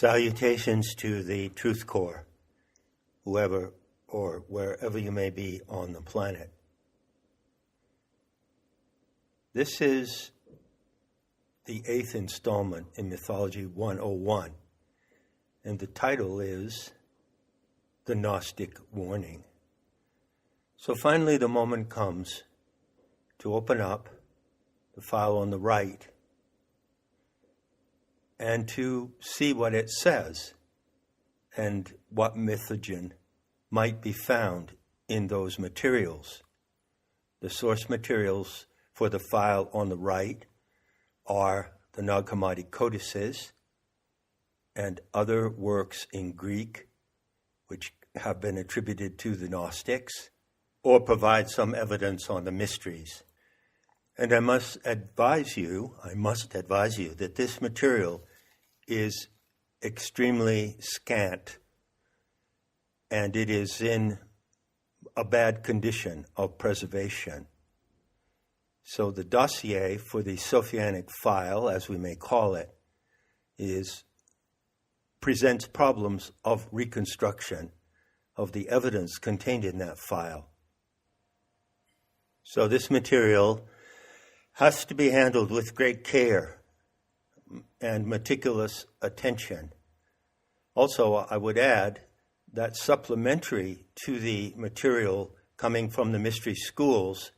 Salutations to the Truth Core, whoever or wherever you may be on the planet. This is the 8th installment in Mythology 101, and the title is The Gnostic Warning. So finally the moment comes to open up the file on the right and to see what it says and what mythogen might be found in those materials. The source materials for the file on the right are the Nag Hammadi codices and other works in Greek which have been attributed to the Gnostics or provide some evidence on the mysteries. And I must advise you that this material is extremely scant, and it is in a bad condition of preservation. So the dossier for the Sophianic file, as we may call it, presents problems of reconstruction of the evidence contained in that file. So this material has to be handled with great care and meticulous attention. Also, I would add that supplementary to the material coming from the mystery schools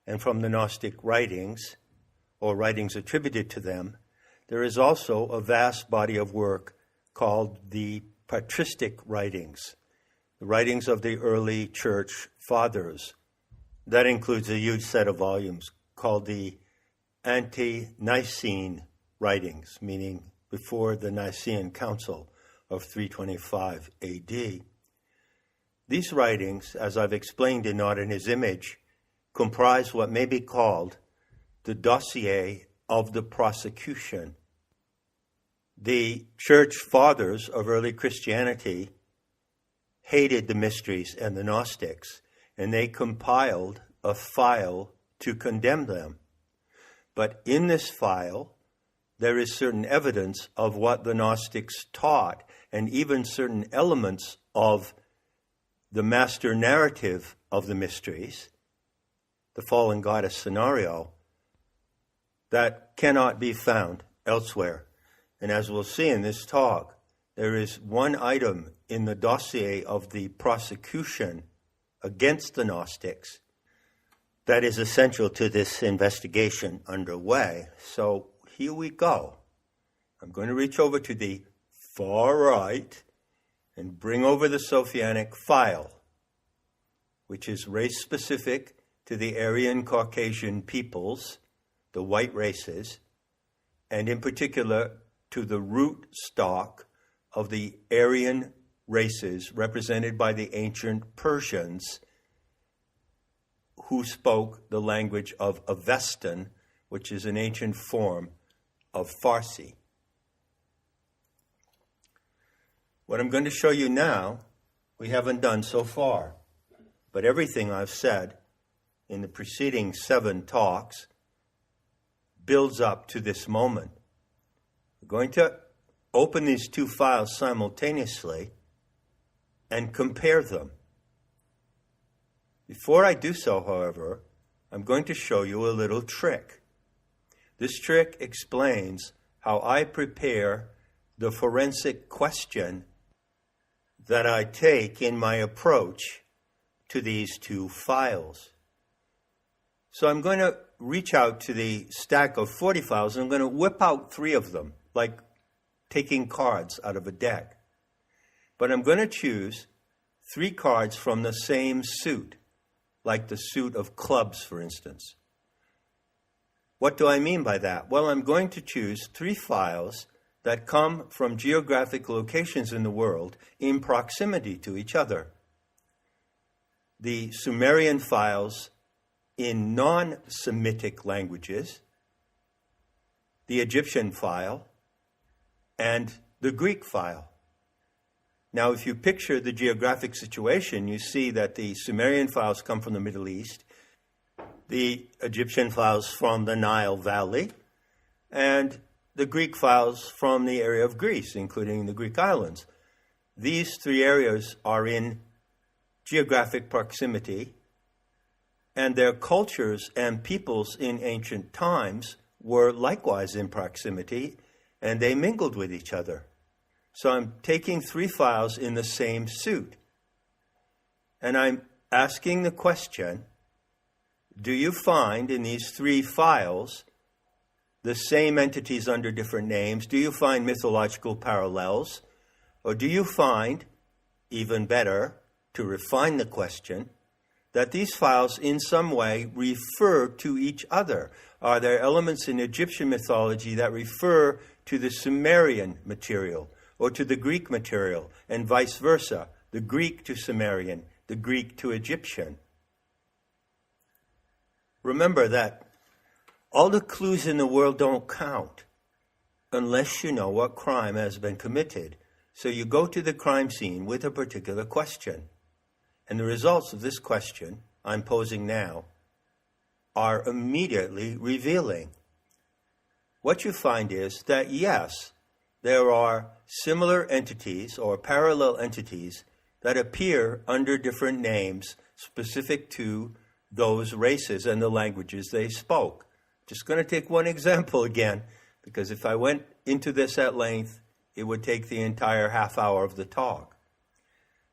and from the Gnostic writings, or writings attributed to them, there is also a vast body of work called the patristic writings, the writings of the early church fathers. That includes a huge set of volumes called the Ante-Nicene writings, meaning before the Nicene Council of 325 AD. These writings, as I've explained in Not in His Image, comprise what may be called the dossier of the prosecution. The church fathers of early Christianity hated the mysteries and the Gnostics, and they compiled a file to condemn them. But in this file, there is certain evidence of what the Gnostics taught, and even certain elements of the master narrative of the mysteries, the fallen goddess scenario, that cannot be found elsewhere. And as we'll see in this talk, there is one item in the dossier of the prosecution against the Gnostics that is essential to this investigation underway. So here we go. I'm going to reach over to the far right and bring over the Sophianic file, which is race-specific to the Aryan Caucasian peoples, the white races, and in particular to the root stock of the Aryan races represented by the ancient Persians who spoke the language of Avestan, which is an ancient form of Farsi. What I'm going to show you now, we haven't done so far, but everything I've said in the preceding 7 talks builds up to this moment. We're going to open these 2 files simultaneously and compare them. Before I do so, however, I'm going to show you a little trick. This trick explains how I prepare the forensic question that I take in my approach to these 2 files. So I'm going to reach out to the stack of 40 files and I'm going to whip out 3 of them, like taking cards out of a deck. But I'm going to choose 3 cards from the same suit, like the suit of clubs, for instance. What do I mean by that? Well, I'm going to choose 3 files that come from geographic locations in the world in proximity to each other. The Sumerian files in non-Semitic languages, the Egyptian file, and the Greek file. Now, if you picture the geographic situation, you see that the Sumerian files come from the Middle East, the Egyptian files from the Nile Valley, and the Greek files from the area of Greece, including the Greek islands. These three areas are in geographic proximity, and their cultures and peoples in ancient times were likewise in proximity, and they mingled with each other. So I'm taking three files in the same suit, and I'm asking the question, do you find in these three files the same entities under different names? Do you find mythological parallels? Or do you find, even better, to refine the question, that these files in some way refer to each other? Are there elements in Egyptian mythology that refer to the Sumerian material or to the Greek material, and vice versa, the Greek to Sumerian, the Greek to Egyptian? Remember that all the clues in the world don't count unless you know what crime has been committed. So you go to the crime scene with a particular question. And the results of this question I'm posing now are immediately revealing. What you find is that, yes, there are similar entities or parallel entities that appear under different names specific to those races and the languages they spoke. Just going to take one example again, because if I went into this at length, it would take the entire half hour of the talk.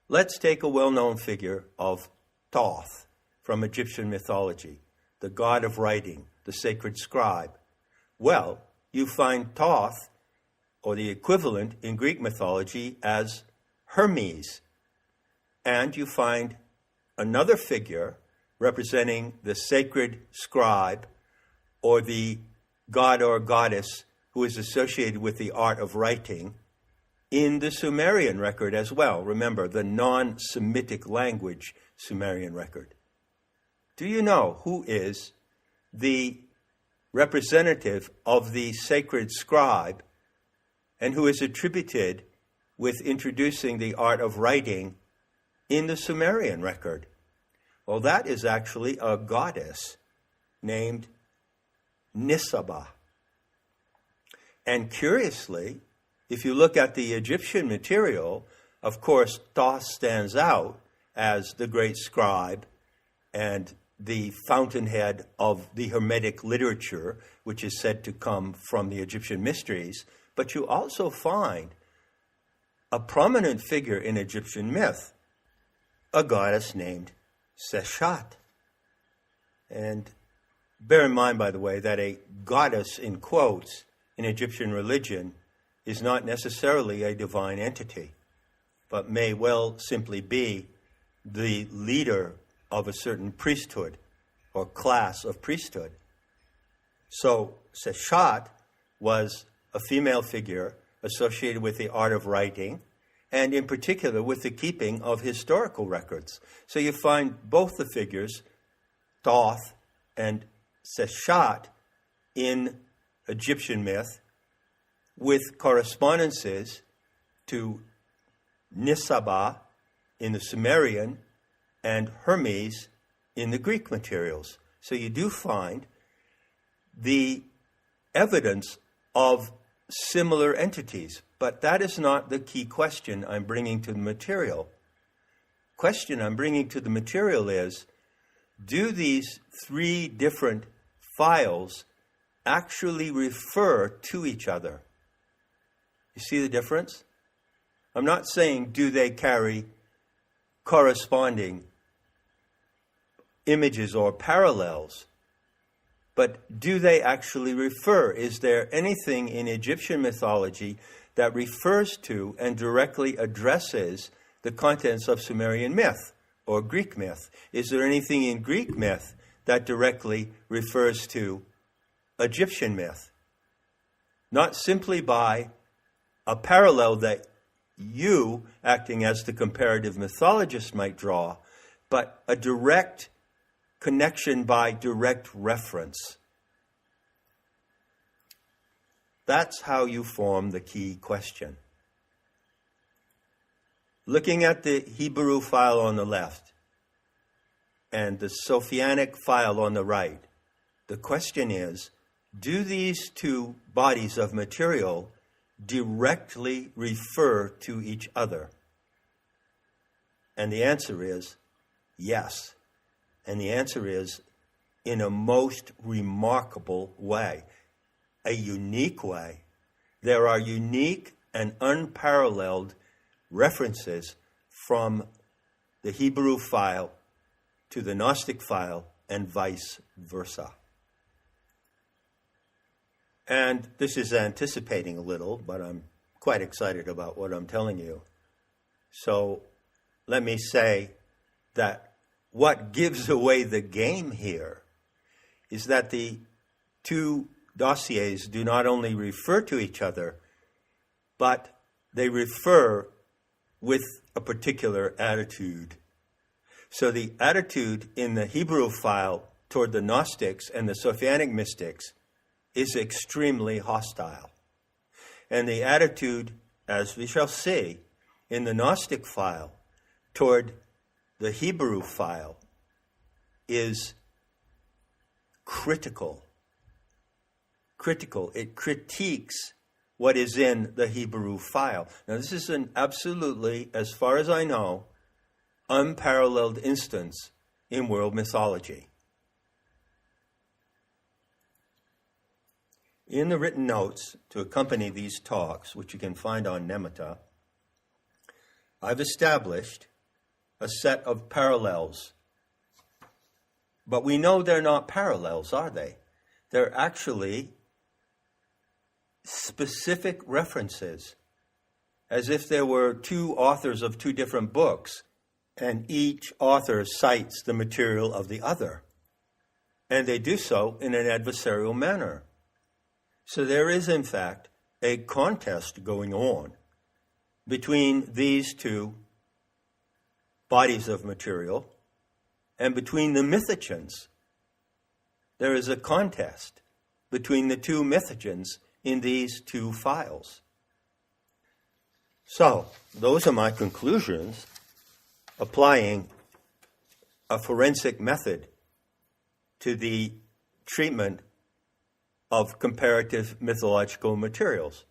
Let's take a well-known figure of Thoth from Egyptian mythology, the god of writing, the sacred scribe. Well, you find Thoth, or the equivalent in Greek mythology, as Hermes. And you find another figure representing the sacred scribe, or the god or goddess who is associated with the art of writing, in the Sumerian record as well. Remember, the non-Semitic language Sumerian record. Do you know who is the representative of the sacred scribe and who is attributed with introducing the art of writing in the Sumerian record? Well, that is actually a goddess named Nisaba. And curiously, if you look at the Egyptian material, of course, Thoth stands out as the great scribe and the fountainhead of the Hermetic literature, which is said to come from the Egyptian mysteries. But you also find a prominent figure in Egyptian myth, a goddess named Seshat. And bear in mind, by the way, that a goddess, in quotes, in Egyptian religion is not necessarily a divine entity, but may well simply be the leader of a certain priesthood or class of priesthood. So Seshat was a female figure associated with the art of writing, and in particular with the keeping of historical records. So you find both the figures, Thoth and Seshat, in Egyptian myth, with correspondences to Nisaba in the Sumerian and Hermes in the Greek materials. So you do find the evidence of similar entities, but that is not the key question I'm bringing to the material. Question I'm bringing to the material is, do these three different files actually refer to each other? You see the difference? I'm not saying do they carry corresponding images or parallels, but do they actually refer? Is there anything in Egyptian mythology that refers to and directly addresses the contents of Sumerian myth or Greek myth? Is there anything in Greek myth that directly refers to Egyptian myth? Not simply by a parallel that you, acting as the comparative mythologist, might draw, but a direct connection by direct reference. That's how you form the key question. Looking at the Hebrew file on the left and the Sophianic file on the right, the question is, do these two bodies of material directly refer to each other? And the answer is yes. And the answer is in a most remarkable way, a unique way. There are unique and unparalleled references from the Hebrew file to the Gnostic file and vice versa. And this is anticipating a little, but I'm quite excited about what I'm telling you. So let me say that what gives away the game here is that the two dossiers do not only refer to each other, but they refer with a particular attitude. So the attitude in the Hebrew file toward the Gnostics and the Sophianic mystics is extremely hostile. And the attitude, as we shall see, in the Gnostic file toward the Hebrew file is critical. It critiques what is in the Hebrew file. Now, this is an absolutely, as far as I know, unparalleled instance in world mythology. In the written notes to accompany these talks, which you can find on Nemeta, I've established a set of parallels. But we know they're not parallels, are they? They're actually specific references, as if there were two authors of two different books, and each author cites the material of the other. And they do so in an adversarial manner. So there is, in fact, a contest going on between these two bodies of material and between the mythogens. There is a contest between the two mythogens in these two files. So, those are my conclusions, applying a forensic method to the treatment of comparative mythological materials.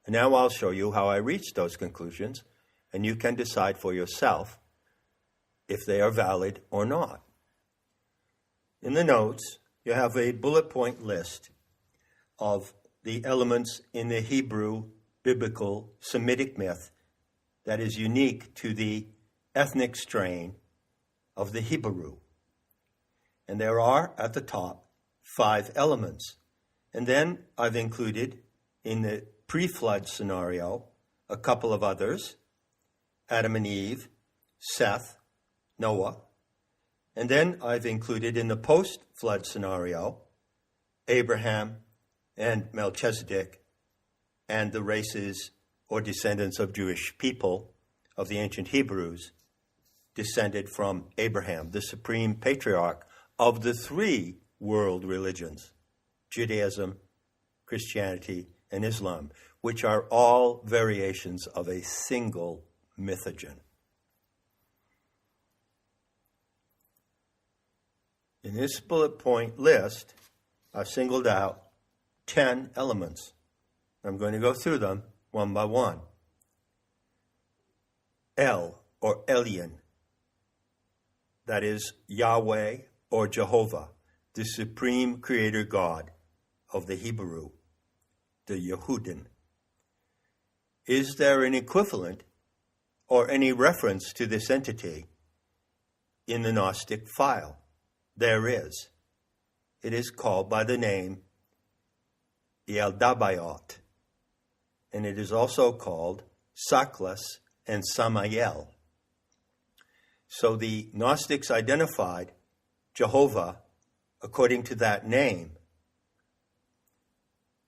And now I'll show you how I reached those conclusions, and you can decide for yourself if they are valid or not. In the notes, you have a bullet point list of the elements in the Hebrew biblical Semitic myth that is unique to the ethnic strain of the Hebrew. And there are, at the top, 5 elements. And then I've included, in the pre-flood scenario, a couple of others: Adam and Eve, Seth, Noah. And then I've included, in the post-flood scenario, Abraham and Melchizedek, and the races or descendants of Jewish people of the ancient Hebrews descended from Abraham, the supreme patriarch of the 3 world religions: Judaism, Christianity, and Islam, which are all variations of a single mythogen. In this bullet point list, I've singled out 10 elements. I'm going to go through them one by one. El, or Elyon, that is Yahweh or Jehovah, the supreme creator God of the Hebrew, the Yehudin. Is there an equivalent or any reference to this entity in the Gnostic file? There is. It is called by the name Yaldabaoth, and it is also called Saklas and Samael. So the Gnostics identified Jehovah according to that name.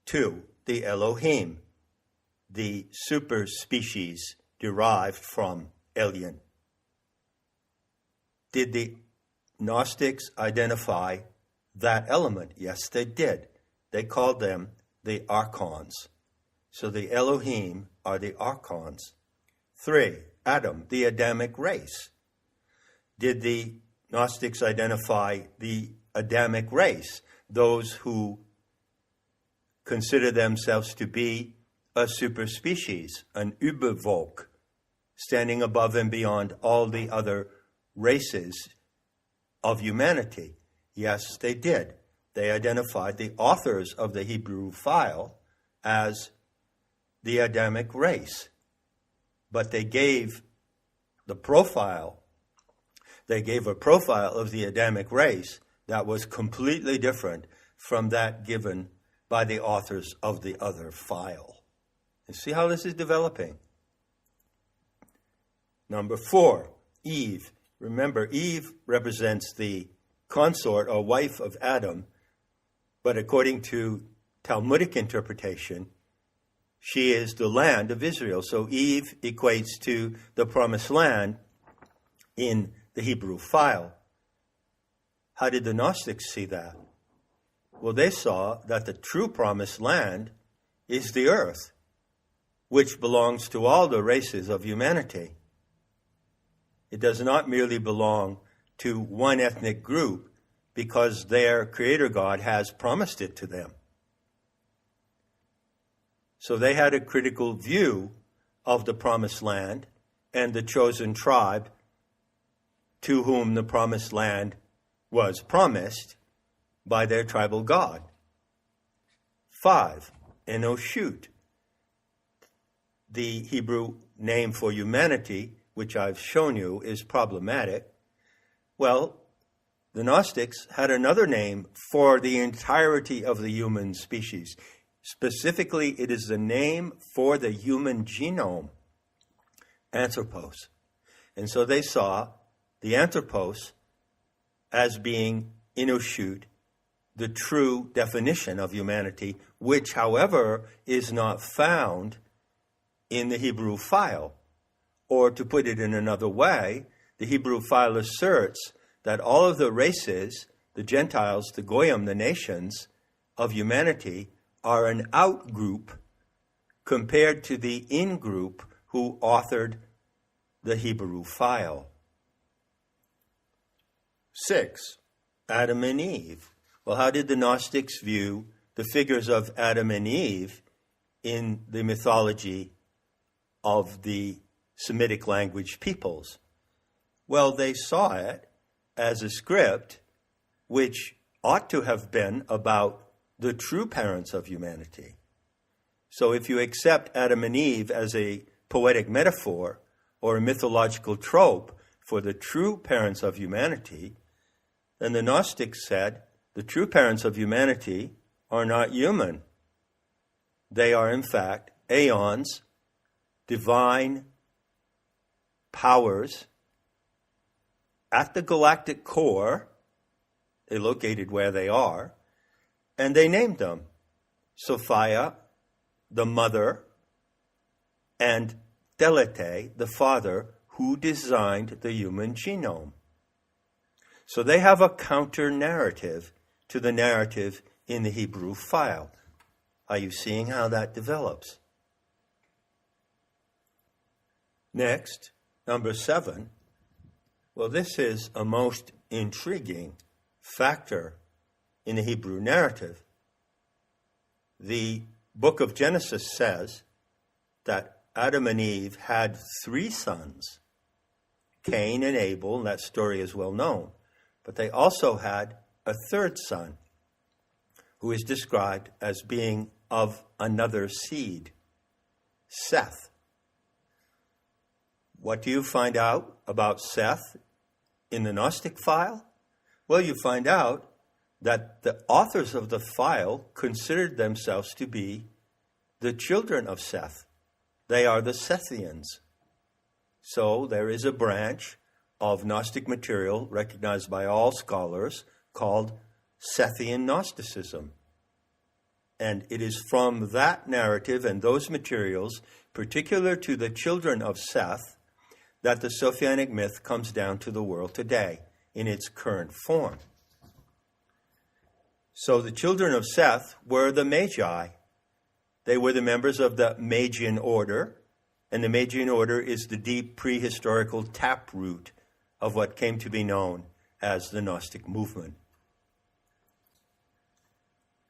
2, the Elohim, the superspecies derived from Elyon. Did the Gnostics identify that element? Yes, they did. They called them the archons. So the Elohim are the archons. 3, Adam, the Adamic race. Did the Gnostics identify the Adamic race, those who consider themselves to be a superspecies, an Übervolk, standing above and beyond all the other races of humanity. Yes, they did. They identified the authors of the Hebrew file as the Adamic race. But they gave a profile of the Adamic race that was completely different from that given by the authors of the other file. You see how this is developing? Number 4, Eve. Remember, Eve represents the consort or wife of Adam, but according to Talmudic interpretation, she is the land of Israel. So Eve equates to the promised land in the Hebrew file. How did the Gnostics see that? Well, they saw that the true promised land is the earth, which belongs to all the races of humanity. It does not merely belong to one ethnic group because their Creator God has promised it to them. So they had a critical view of the promised land and the chosen tribe to whom the promised land was promised by their tribal god. 5, Enoshut. The Hebrew name for humanity, which I've shown you, is problematic. Well, the Gnostics had another name for the entirety of the human species. Specifically, it is the name for the human genome, anthropos. And so they saw the anthropos as being Enoshut, the true definition of humanity, which, however, is not found in the Hebrew file. Or to put it in another way, the Hebrew file asserts that all of the races, the Gentiles, the Goyim, the nations of humanity, are an out-group compared to the in-group who authored the Hebrew file. 6, Adam and Eve. Well, how did the Gnostics view the figures of Adam and Eve in the mythology of the Semitic language peoples? Well, they saw it as a script which ought to have been about the true parents of humanity. So if you accept Adam and Eve as a poetic metaphor or a mythological trope for the true parents of humanity, then the Gnostics said the true parents of humanity are not human. They are, in fact, aeons, divine powers at the galactic core. They located where they are, and they named them Sophia, the mother, and Delete, the father, who designed the human genome. So they have a counter-narrative to the narrative in the Hebrew file. Are you seeing how that develops? Next, number 7. Well, this is a most intriguing factor in the Hebrew narrative. The book of Genesis says that Adam and Eve had 3 sons, Cain and Abel, and that story is well known. But they also had a 3rd son, who is described as being of another seed, Seth. What do you find out about Seth in the Gnostic file? Well, you find out that the authors of the file considered themselves to be the children of Seth. They are the Sethians. So there is a branch of Gnostic material recognized by all scholars called Sethian Gnosticism. And it is from that narrative and those materials, particular to the children of Seth, that the Sophianic myth comes down to the world today in its current form. So the children of Seth were the Magi. They were the members of the Magian order, and the Magian order is the deep prehistorical taproot of what came to be known as the Gnostic movement.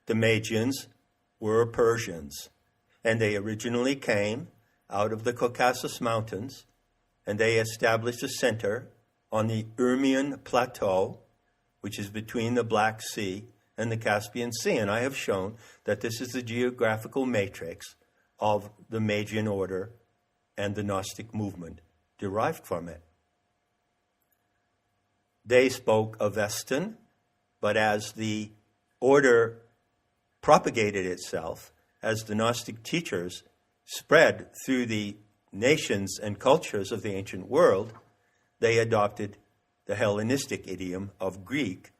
The Magians were Persians, and they originally came out of the Caucasus Mountains, and they established a center on the Urmian Plateau, which is between the Black Sea and the Caspian Sea. And I have shown that this is the geographical matrix of the Magian order and the Gnostic movement derived from it. They spoke Avestan, but as the order propagated itself, as the Gnostic teachers spread through the nations and cultures of the ancient world, they adopted the Hellenistic idiom of Greek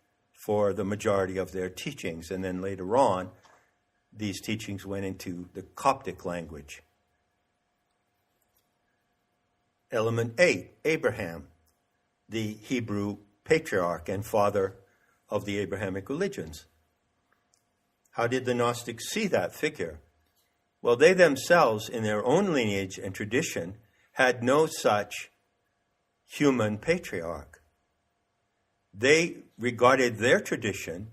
for the majority of their teachings. And then later on, these teachings went into the Coptic language. Element 8, Abraham, the Hebrew patriarch and father of the Abrahamic religions. How did the Gnostics see that figure? Well, they themselves, in their own lineage and tradition, had no such human patriarch. They regarded their tradition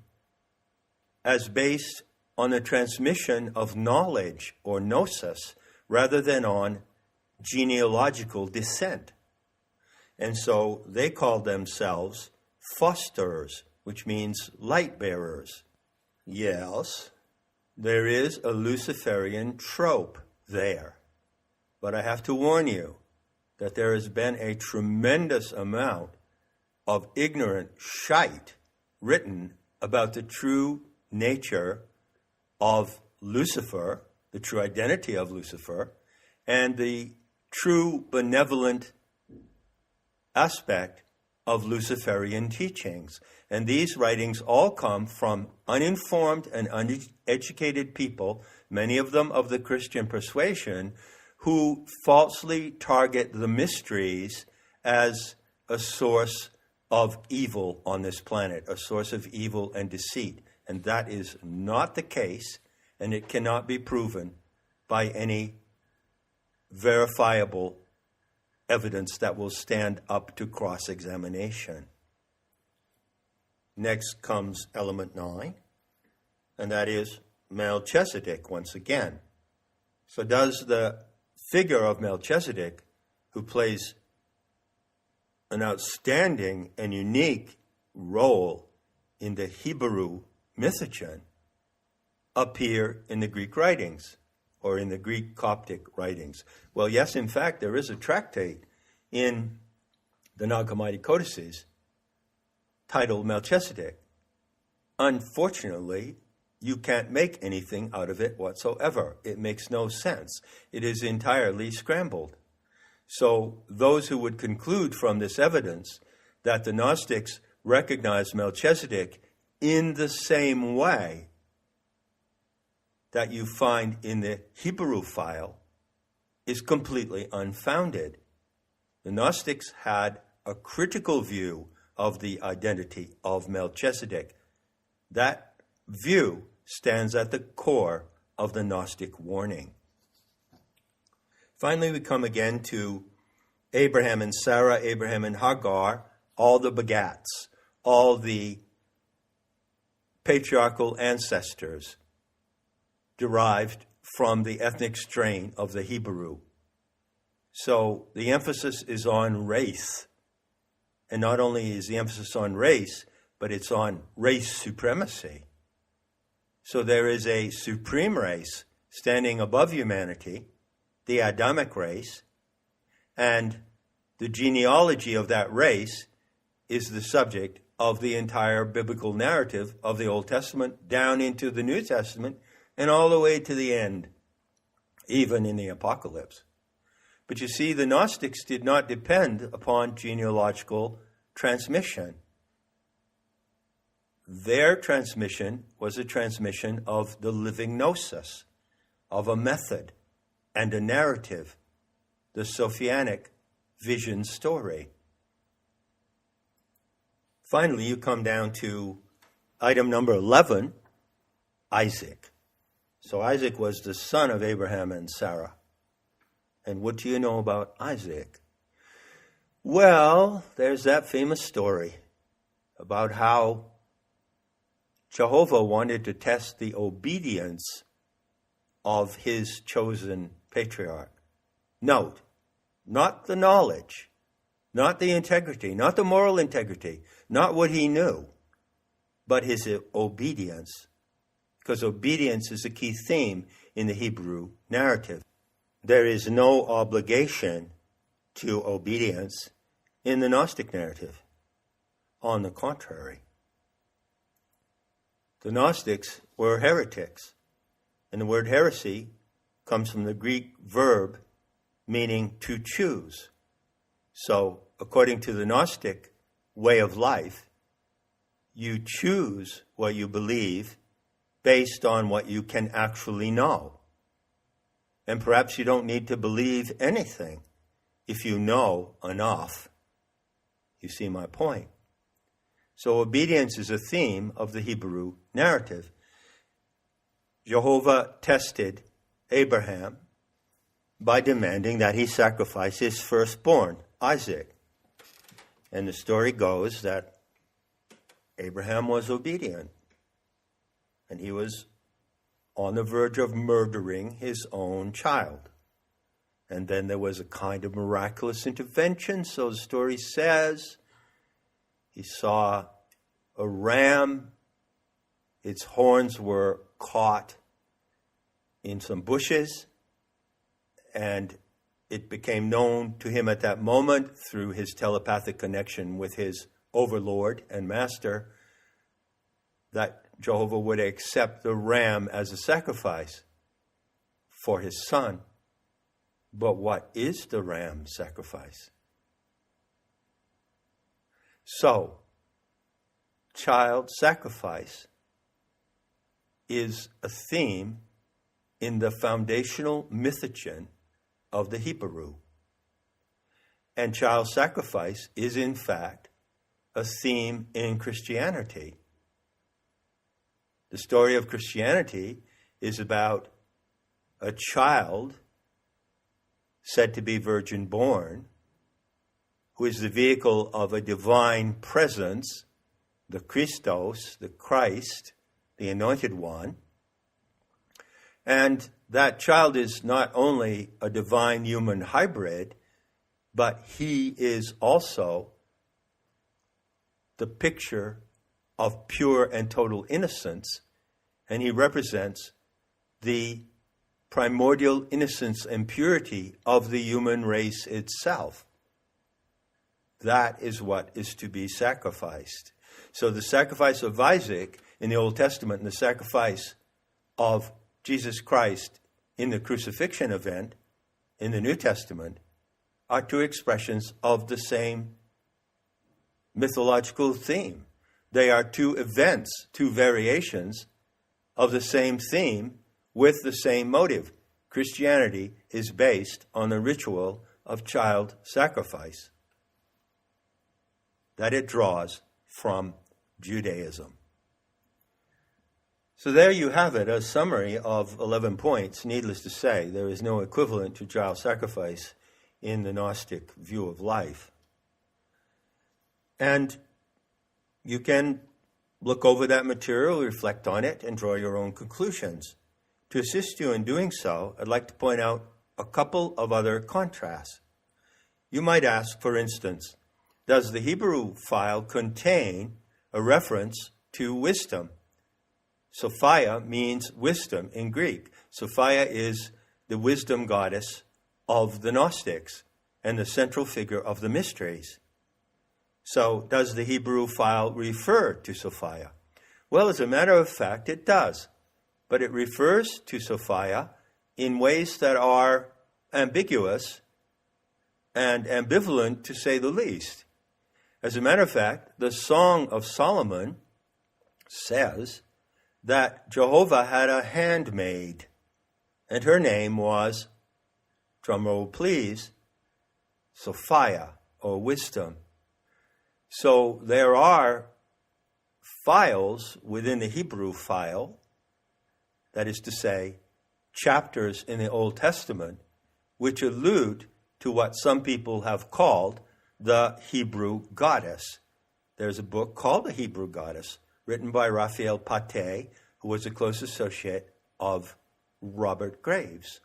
as based on the transmission of knowledge or gnosis rather than on genealogical descent. And so they called themselves fosterers, which means light bearers. Yes, there is a Luciferian trope there. But I have to warn you that there has been a tremendous amount of ignorant shite written about the true nature of Lucifer, the true identity of Lucifer, and the true benevolent aspect of Luciferian teachings. And these writings all come from uninformed and uneducated people, many of them of the Christian persuasion, who falsely target the mysteries as a source of evil on this planet, a source of evil and deceit. And that is not the case, and it cannot be proven by any verifiable evidence that will stand up to cross-examination. Next comes element 9, and that is Melchizedek once again. So does the figure of Melchizedek, who plays an outstanding and unique role in the Hebrew mythogen, appear in the Greek writings or in the Greek Coptic writings? Well, yes, in fact, there is a tractate in the Nag Hammadi codices titled Melchizedek. Unfortunately, you can't make anything out of it whatsoever. It makes no sense. It is entirely scrambled. So those who would conclude from this evidence that the Gnostics recognize Melchizedek in the same way that you find in the Hebrew file is completely unfounded. The Gnostics had a critical view of the identity of Melchizedek. That view stands at the core of the Gnostic Warning. Finally, we come again to Abraham and Sarah, Abraham and Hagar, all the begats, all the patriarchal ancestors derived from the ethnic strain of the Hebrew. So the emphasis is on race. And not only is the emphasis on race, but it's on race supremacy. So there is a supreme race standing above humanity, the Adamic race, and the genealogy of that race is the subject of the entire biblical narrative of the Old Testament down into the New Testament and all the way to the end, even in the Apocalypse. But you see, the Gnostics did not depend upon genealogical transmission. Their transmission was a transmission of the living gnosis, of a method and a narrative, the Sophianic vision story. Finally, you come down to item number 11, Isaac. So Isaac was the son of Abraham and Sarah. And what do you know about Isaac? Well, there's that famous story about how Jehovah wanted to test the obedience of his chosen patriarch. Note, not the knowledge, not the integrity, not the moral integrity, not what he knew, but his obedience. Because obedience is a key theme in the Hebrew narrative. There is no obligation to obedience in the Gnostic narrative. On the contrary, the Gnostics were heretics, and the word heresy comes from the Greek verb meaning to choose. So, according to the Gnostic way of life, you choose what you believe based on what you can actually know. And perhaps you don't need to believe anything if you know enough. You see my point? So obedience is a theme of the Hebrew narrative. Jehovah tested Abraham by demanding that he sacrifice his firstborn, Isaac. And the story goes that Abraham was obedient. And he was on the verge of murdering his own child. And then there was a kind of miraculous intervention, so the story says. He saw a ram. Its horns were caught in some bushes, and it became known to him at that moment through his telepathic connection with his overlord and master that Jehovah would accept the ram as a sacrifice for his son. But what is the ram sacrifice? So, child sacrifice is a theme in the foundational mythogen of the Hebrew. And child sacrifice is, in fact, a theme in Christianity. The story of Christianity is about a child said to be virgin born, who is the vehicle of a divine presence, the Christos, the Christ, the Anointed One. And that child is not only a divine human hybrid, but he is also the picture of pure and total innocence, and he represents the primordial innocence and purity of the human race itself. That is what is to be sacrificed. So the sacrifice of Isaac in the Old Testament and the sacrifice of Jesus Christ in the crucifixion event in the New Testament are two expressions of the same mythological theme. They are two events, two variations of the same theme with the same motive. Christianity is based on the ritual of child sacrifice that it draws from Judaism. So there you have it, a summary of 11 points. Needless to say, there is no equivalent to child sacrifice in the Gnostic view of life. And you can look over that material, reflect on it, and draw your own conclusions. To assist you in doing so, I'd like to point out a couple of other contrasts. You might ask, for instance, does the Hebrew file contain a reference to wisdom? Sophia means wisdom in Greek. Sophia is the wisdom goddess of the Gnostics and the central figure of the mysteries. So does the Hebrew file refer to Sophia? Well, as a matter of fact, it does. But it refers to Sophia in ways that are ambiguous and ambivalent, to say the least. As a matter of fact, the Song of Solomon says that Jehovah had a handmaid, and her name was, drumroll please, Sophia, or wisdom. So there are files within the Hebrew file, that is to say, chapters in the Old Testament, which allude to what some people have called the Hebrew goddess. There's a book called The Hebrew Goddess, written by Raphael Paté, who was a close associate of Robert Graves.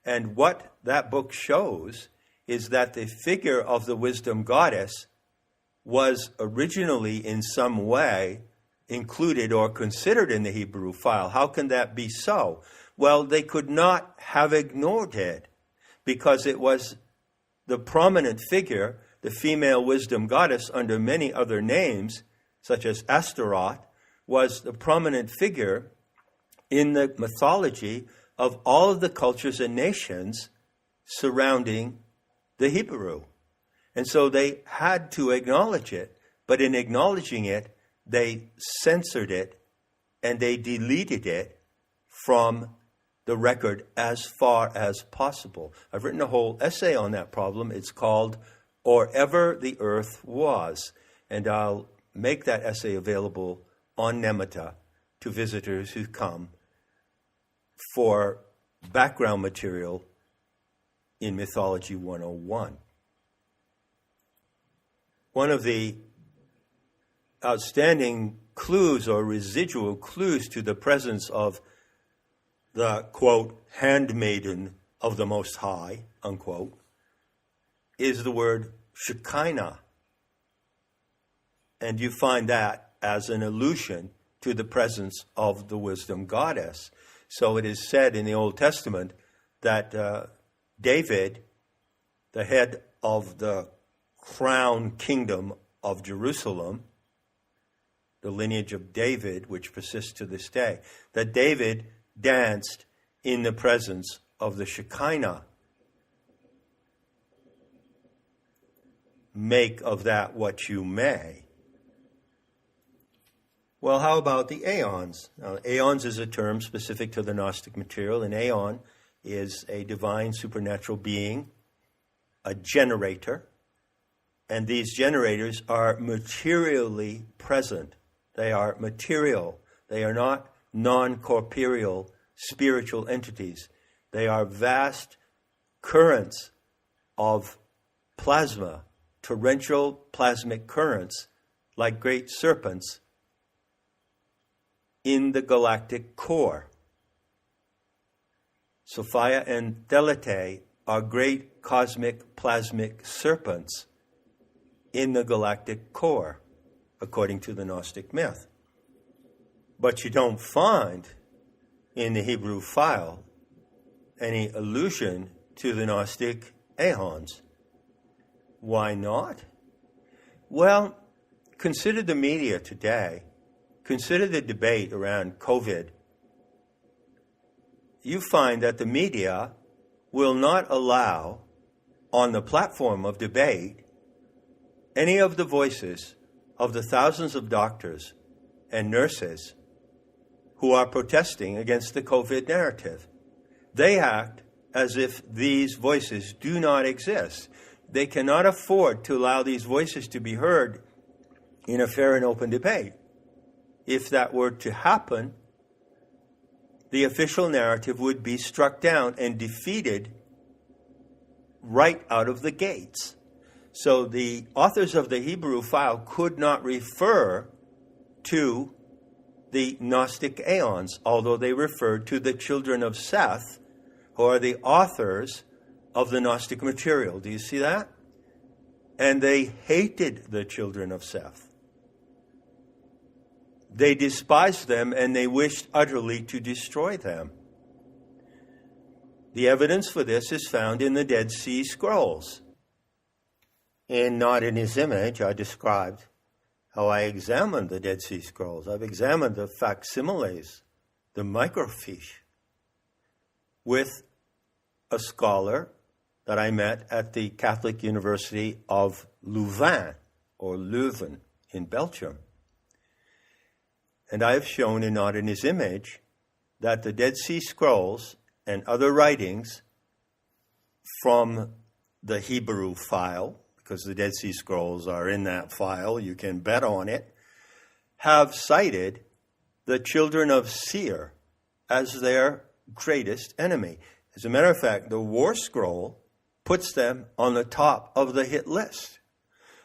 And what that book shows is that the figure of the wisdom goddess was originally in some way included or considered in the Hebrew file. How can that be so? Well, they could not have ignored it because it was the prominent figure, the female wisdom goddess under many other names, such as Astaroth, was the prominent figure in the mythology of all of the cultures and nations surrounding the Hebrew. And so they had to acknowledge it, but in acknowledging it, they censored it and they deleted it from the record as far as possible. I've written a whole essay on that problem. It's called Or Ever the Earth Was, and I'll make that essay available on Nemeta to visitors who come for background material in Mythology 101. One of the outstanding clues or residual clues to the presence of the, quote, handmaiden of the Most High, unquote, is the word Shekinah. And you find that as an allusion to the presence of the wisdom goddess. So it is said in the Old Testament that David, the head of the crown kingdom of Jerusalem, the lineage of David, which persists to this day, that David danced in the presence of the Shekinah. Make of that what you may. Well, how about the aeons? Now, aeons is a term specific to the Gnostic material. An aeon is a divine supernatural being, a generator, and these generators are materially present. They are material. They are not non-corporeal spiritual entities. They are vast currents of plasma, torrential plasmic currents, like great serpents in the galactic core. Sophia and Thelete are great cosmic plasmic serpents in the galactic core, according to the Gnostic myth. But you don't find in the Hebrew file any allusion to the Gnostic aeons. Why not? Well, consider the media today. Consider the debate around COVID. You find that the media will not allow, on the platform of debate, any of the voices of the thousands of doctors and nurses who are protesting against the COVID narrative. They act as if these voices do not exist. They cannot afford to allow these voices to be heard in a fair and open debate. If that were to happen, the official narrative would be struck down and defeated right out of the gates. So the authors of the Hebrew file could not refer to the Gnostic aeons, although they referred to the children of Seth, who are the authors of the Gnostic material. Do you see that? And they hated the children of Seth. They despised them and they wished utterly to destroy them. The evidence for this is found in the Dead Sea Scrolls. In Not in His Image, I described how I examined the Dead Sea Scrolls. I've examined the facsimiles, the microfiche, with a scholar that I met at the Catholic University of Louvain, or Leuven, in Belgium. And I have shown in Not in His Image that the Dead Sea Scrolls and other writings from the Hebrew file, because the Dead Sea Scrolls are in that file, you can bet on it, have cited the children of Seir as their greatest enemy. As a matter of fact, the War Scroll puts them on the top of the hit list.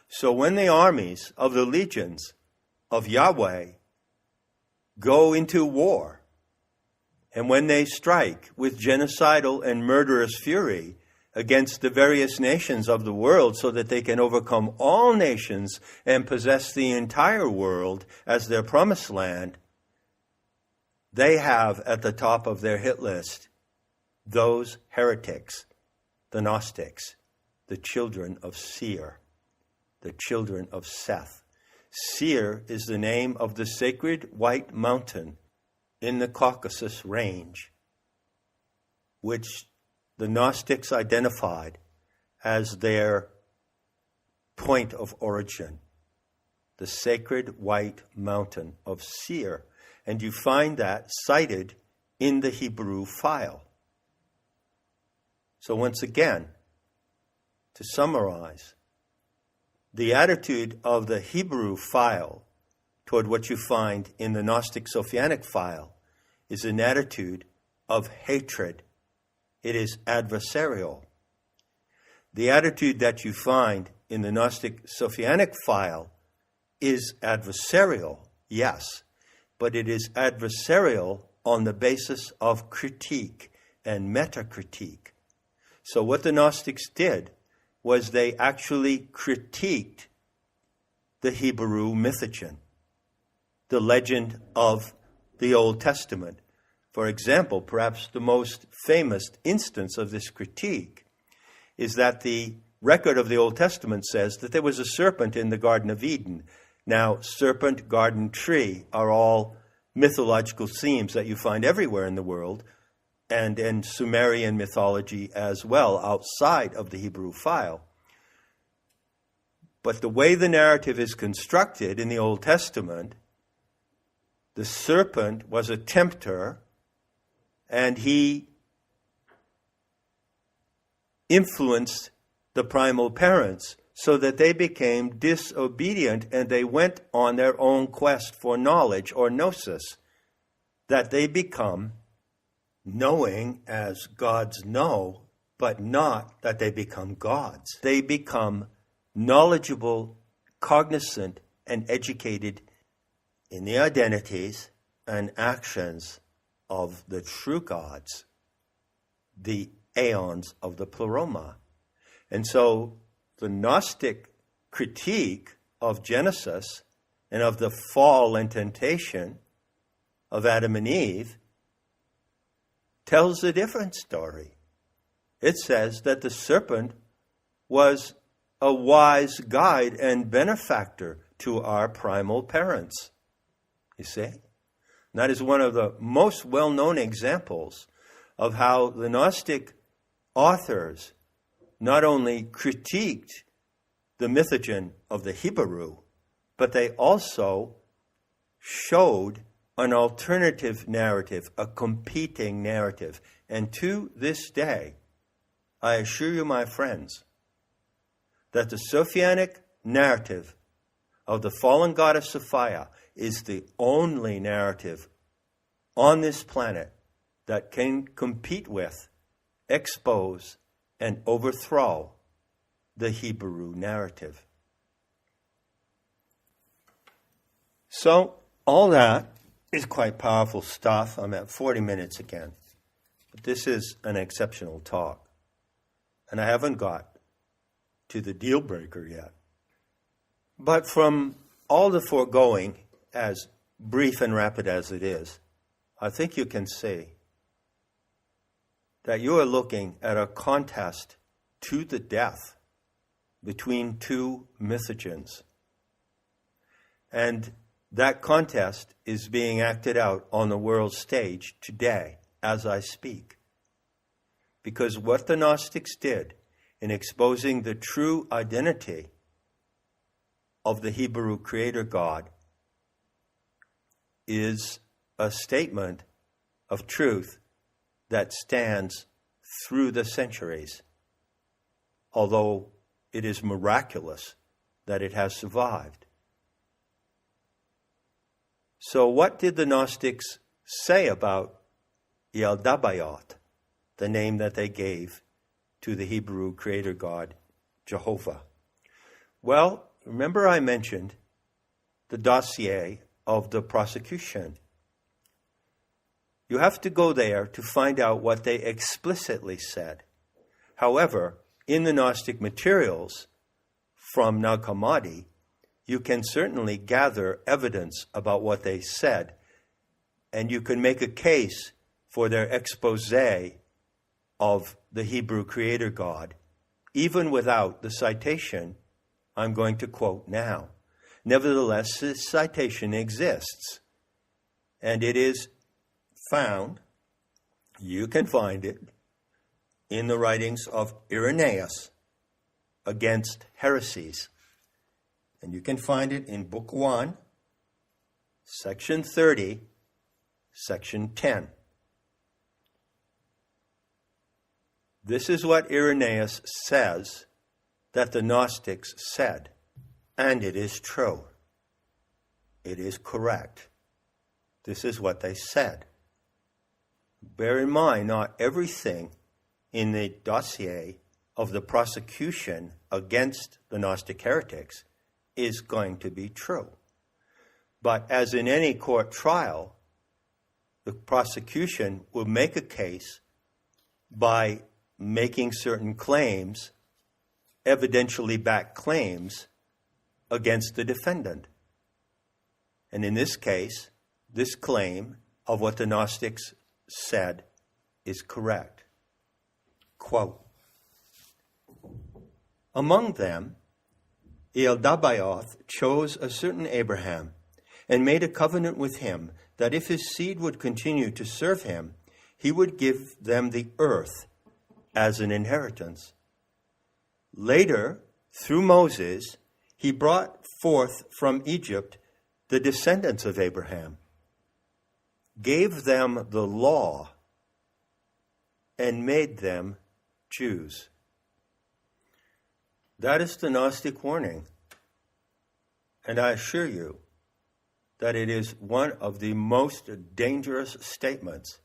So when the armies of the legions of Yahweh go into war And when they strike with genocidal and murderous fury against the various nations of the world so that they can overcome all nations and possess the entire world as their promised land, they have at the top of their hit list those heretics, the Gnostics, the children of Seir, the children of Seth. Seir is the name of the sacred white mountain in the Caucasus range, which the Gnostics identified as their point of origin, the sacred white mountain of Seir. And you find that cited in the Hebrew file. So once again, to summarize, the attitude of the Hebrew file toward what you find in the Gnostic Sophianic file is an attitude of hatred. It is adversarial. The attitude that you find in the Gnostic Sophianic file is adversarial, yes, but it is adversarial on the basis of critique and meta-critique. So what the Gnostics did was they actually critiqued the Hebrew mythogen, the legend of the Old Testament. For example, perhaps the most famous instance of this critique is that the record of the Old Testament says that there was a serpent in the Garden of Eden. Now, serpent, garden, tree are all mythological themes that you find everywhere in the world and in Sumerian mythology as well, outside of the Hebrew file. But the way the narrative is constructed in the Old Testament, the serpent was a tempter, and he influenced the primal parents so that they became disobedient and they went on their own quest for knowledge or gnosis, that they become knowing as gods know, but not that they become gods. They become knowledgeable, cognizant, and educated in the identities and actions of the true gods, the aeons of the pleroma. And so the Gnostic critique of Genesis and of the fall and temptation of Adam and Eve tells a different story. It says that the serpent was a wise guide and benefactor to our primal parents. You see? And that is one of the most well-known examples of how the Gnostic authors not only critiqued the mythogen of the Hebrew, but they also showed an alternative narrative, a competing narrative. And to this day, I assure you, my friends, that the Sophianic narrative of the fallen goddess Sophia is the only narrative on this planet that can compete with, expose, and overthrow the Hebrew narrative. So, all that is quite powerful stuff. I'm at 40 minutes again. But this is an exceptional talk. And I haven't got to the deal breaker yet. But from all the foregoing, as brief and rapid as it is, I think you can see that you are looking at a contest to the death between two mythogens. And that contest is being acted out on the world stage today as I speak. Because what the Gnostics did in exposing the true identity of the Hebrew creator God is a statement of truth that stands through the centuries, although it is miraculous that it has survived. So what did the Gnostics say about Yaldabaoth, the name that they gave to the Hebrew creator God, Jehovah? Well, remember I mentioned the dossier of the prosecution. You have to go there to find out what they explicitly said. However, in the Gnostic materials from Nag Hammadi, you can certainly gather evidence about what they said, and you can make a case for their expose of the Hebrew creator God, even without the citation I'm going to quote now. Nevertheless, this citation exists, and it is found, you can find it, in the writings of Irenaeus against heresies. And you can find it in Book 1, Section 30, Section 10. This is what Irenaeus says that the Gnostics said, and it is true. It is correct. This is what they said. Bear in mind, not everything in the dossier of the prosecution against the Gnostic heretics is going to be true. But as in any court trial, the prosecution will make a case by making certain claims, evidentially backed claims, against the defendant. And in this case, this claim of what the Gnostics said is correct. Quote, among them, Eldabaoth chose a certain Abraham and made a covenant with him that if his seed would continue to serve him, he would give them the earth as an inheritance. Later, through Moses, he brought forth from Egypt the descendants of Abraham, gave them the law, and made them Jews. That is the Gnostic Warning. And I assure you that it is one of the most dangerous statements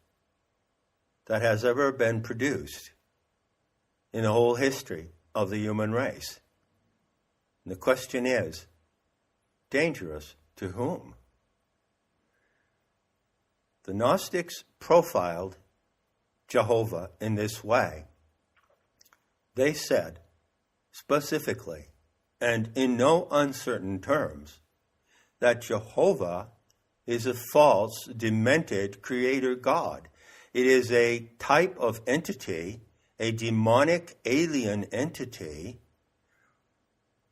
that has ever been produced in the whole history of the human race. And the question is, dangerous to whom? The Gnostics profiled Jehovah in this way. They said, specifically, and in no uncertain terms, that Jehovah is a false, demented creator God. It is a type of entity, a demonic alien entity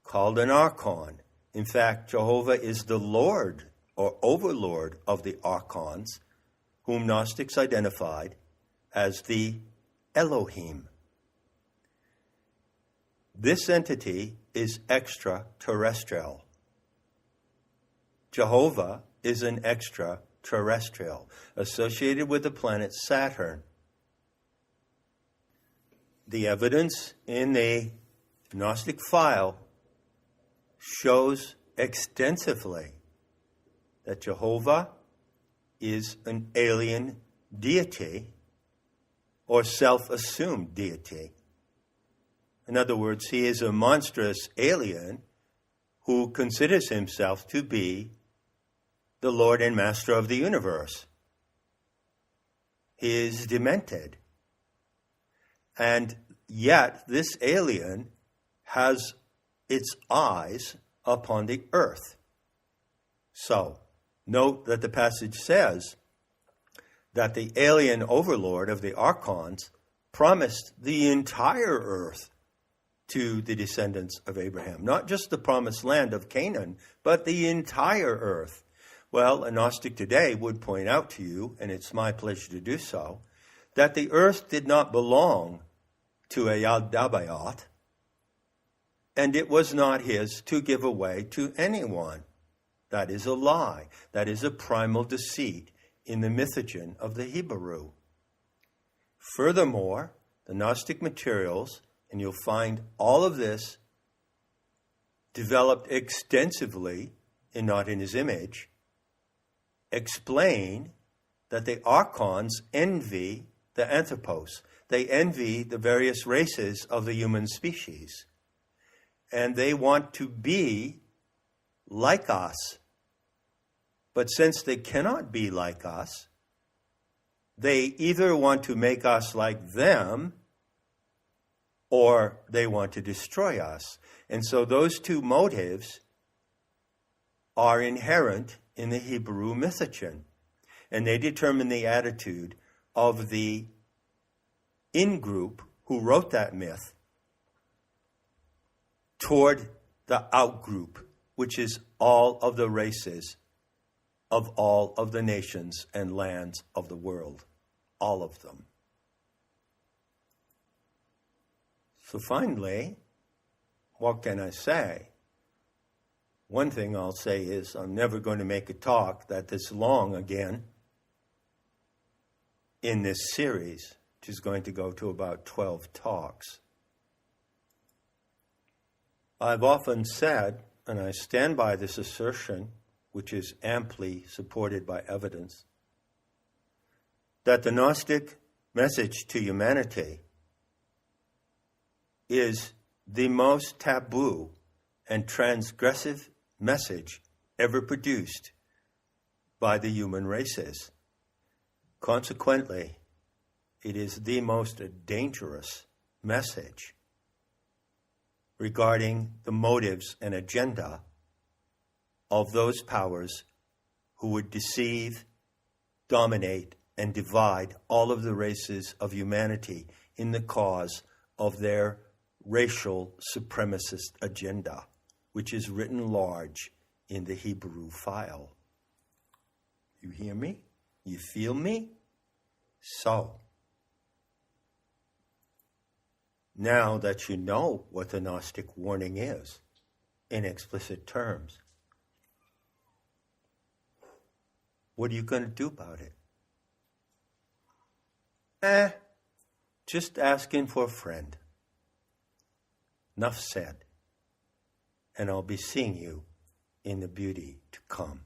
called an archon. In fact, Jehovah is the Lord or overlord of the archons, whom Gnostics identified as the Elohim. This entity is extraterrestrial. Jehovah is an extraterrestrial associated with the planet Saturn. The evidence in the Gnostic file shows extensively that Jehovah is an alien deity or self-assumed deity. In other words, he is a monstrous alien who considers himself to be the Lord and Master of the universe. He is demented. And yet, this alien has its eyes upon the earth. So, note that the passage says that the alien overlord of the archons promised the entire earth to the descendants of Abraham. Not just the promised land of Canaan, but the entire earth. Well, a Gnostic today would point out to you, and it's my pleasure to do so, that the earth did not belong to Eldabaoth, and it was not his to give away to anyone. That is a lie. That is a primal deceit in the mythogen of the Hebrew. Furthermore, the Gnostic materials, and you'll find all of this developed extensively in Not in His Image, explain that the archons envy the anthropos. They envy the various races of the human species. And they want to be like us. But since they cannot be like us, they either want to make us like them or they want to destroy us. And so those two motives are inherent in the Hebrew mythogen. And they determine the attitude of the in-group who wrote that myth toward the out-group, which is all of the races of all of the nations and lands of the world. All of them. So finally, what can I say? One thing I'll say is I'm never going to make a talk that this long again in this series, which is going to go to about 12 talks. I've often said, and I stand by this assertion, which is amply supported by evidence, that the Gnostic message to humanity is the most taboo and transgressive message ever produced by the human races. Consequently, it is the most dangerous message regarding the motives and agenda of those powers who would deceive, dominate, and divide all of the races of humanity in the cause of their racial supremacist agenda, which is written large in the Hebrew file. You hear me? You feel me? So, now that you know what the Gnostic Warning is, in explicit terms, what are you going to do about it? Just asking for a friend. Enough said. And I'll be seeing you in the beauty to come.